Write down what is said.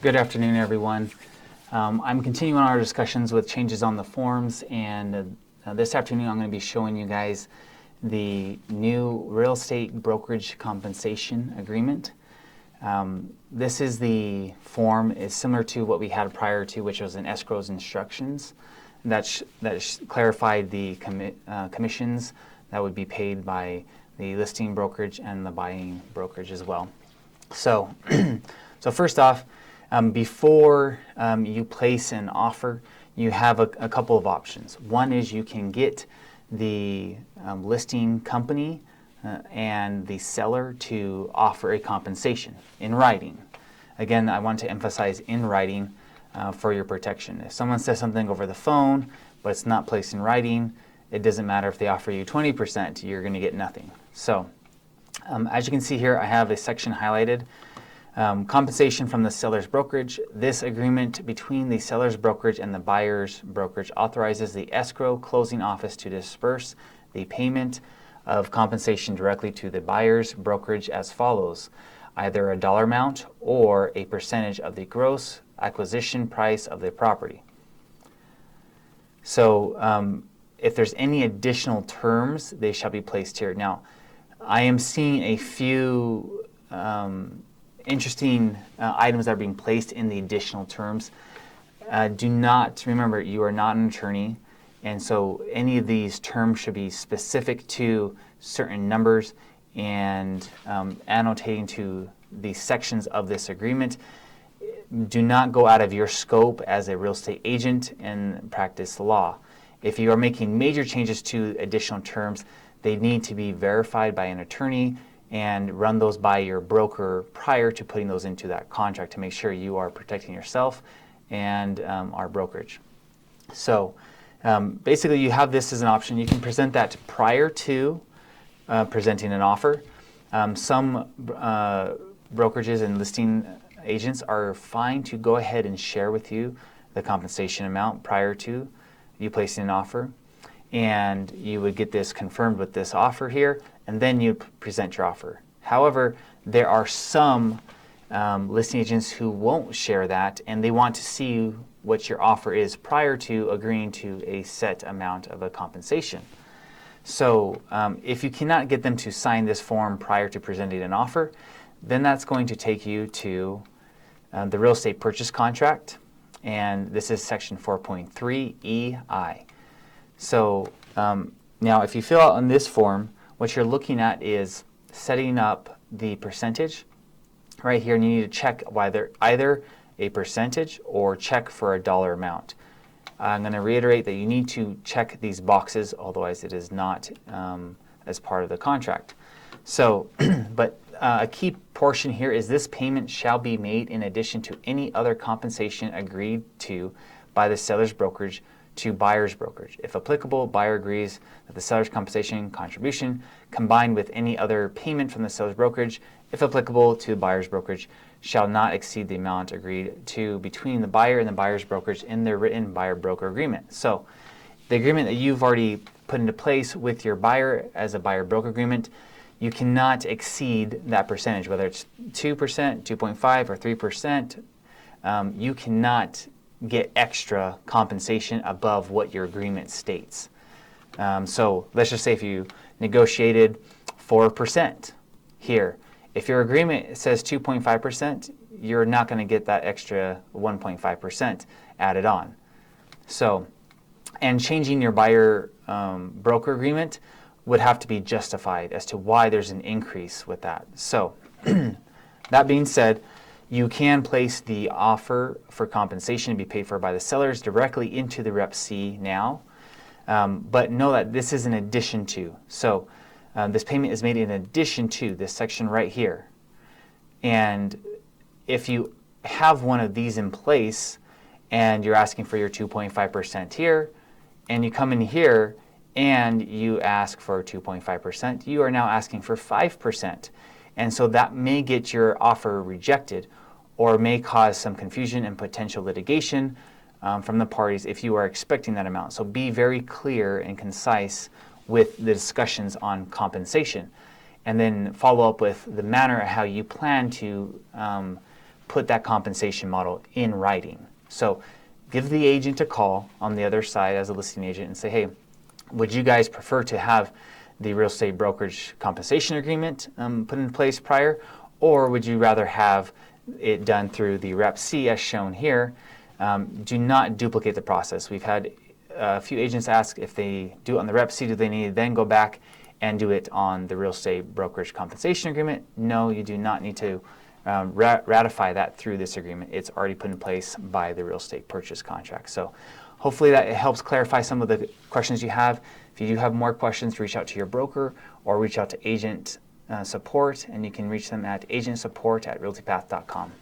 Good afternoon, everyone. I'm continuing our discussions with changes on the forms, and this afternoon I'm going to be showing you guys the new real estate brokerage compensation agreement. This is the form is similar to what we had prior to, which was an escrow's instructions that clarified the commissions that would be paid by the listing brokerage and the buying brokerage as well. So, so first off, before you place an offer, you have a couple of options. One is you can get the listing company and the seller to offer a compensation in writing. Again, I want to emphasize in writing for your protection. If someone says something over the phone, but it's not placed in writing, it doesn't matter if they offer you 20%, you're going to get nothing. So, as you can see here, I have a section highlighted. Compensation from the seller's brokerage. This agreement between the seller's brokerage and the buyer's brokerage authorizes the escrow closing office to disperse the payment of compensation directly to the buyer's brokerage as follows: either a dollar amount or a percentage of the gross acquisition price of the property. So if there's any additional terms, they shall be placed here. Now, I am seeing a few interesting items that are being placed in the additional terms. Do not, remember, you are not an attorney, and so any of these terms should be specific to certain numbers and annotating to the sections of this agreement. Do not go out of your scope as a real estate agent and practice law. If you are making major changes to additional terms, they need to be verified by an attorney and run those by your broker prior to putting those into that contract to make sure you are protecting yourself and our brokerage. So basically you have this as an option. You can present that prior to presenting an offer. Some brokerages and listing agents are fine to go ahead and share with you the compensation amount prior to you placing an offer, and you would get this confirmed with this offer here, and then you present your offer. However, there are some listing agents who won't share that, and they want to see what your offer is prior to agreeing to a set amount of a compensation. So if you cannot get them to sign this form prior to presenting an offer, then that's going to take you to the real estate purchase contract, and this is section 4.3 EI. So now if you fill out on this form, what you're looking at is setting up the percentage right here, and you need to check whether either a percentage or check for a dollar amount. I'm going to reiterate that you need to check these boxes, otherwise it is not as part of the contract. So, but a key portion here is this payment shall be made in addition to any other compensation agreed to by the seller's brokerage to buyer's brokerage. If applicable, buyer agrees that the seller's compensation contribution combined with any other payment from the seller's brokerage, if applicable to the buyer's brokerage, shall not exceed the amount agreed to between the buyer and the buyer's brokerage in their written buyer-broker agreement. So the agreement that you've already put into place with your buyer as a buyer-broker agreement, you cannot exceed that percentage, whether it's 2%, 2.5, or 3%. You cannot get extra compensation above what your agreement states. So let's just say if you negotiated 4% here, if your agreement says 2.5%, you're not going to get that extra 1.5% added on. So, and changing your buyer broker agreement would have to be justified as to why there's an increase with that. So that being said, you can place the offer for compensation to be paid for by the sellers directly into the REPC now, but know that this is in addition to. So this payment is made in addition to this section right here. And if you have one of these in place and you're asking for your 2.5% here, and you come in here and you ask for 2.5%, you are now asking for 5%. And so that may get your offer rejected or may cause some confusion and potential litigation from the parties if you are expecting that amount. So be very clear and concise with the discussions on compensation, and then follow up with the manner of how you plan to put that compensation model in writing. So give the agent a call on the other side as a listing agent and say, hey, would you guys prefer to have the real estate brokerage compensation agreement put in place prior, or would you rather have it done through the REPC as shown here? Do not duplicate the process. We've had a few agents ask if they do it on the REPC, do they need to then go back and do it on the real estate brokerage compensation agreement? No, you do not need to ratify that through this agreement. It's already put in place by the real estate purchase contract. So hopefully that helps clarify some of the questions you have. If you do have more questions, reach out to your broker or reach out to agent support, and you can reach them at agentsupport@realtypath.com.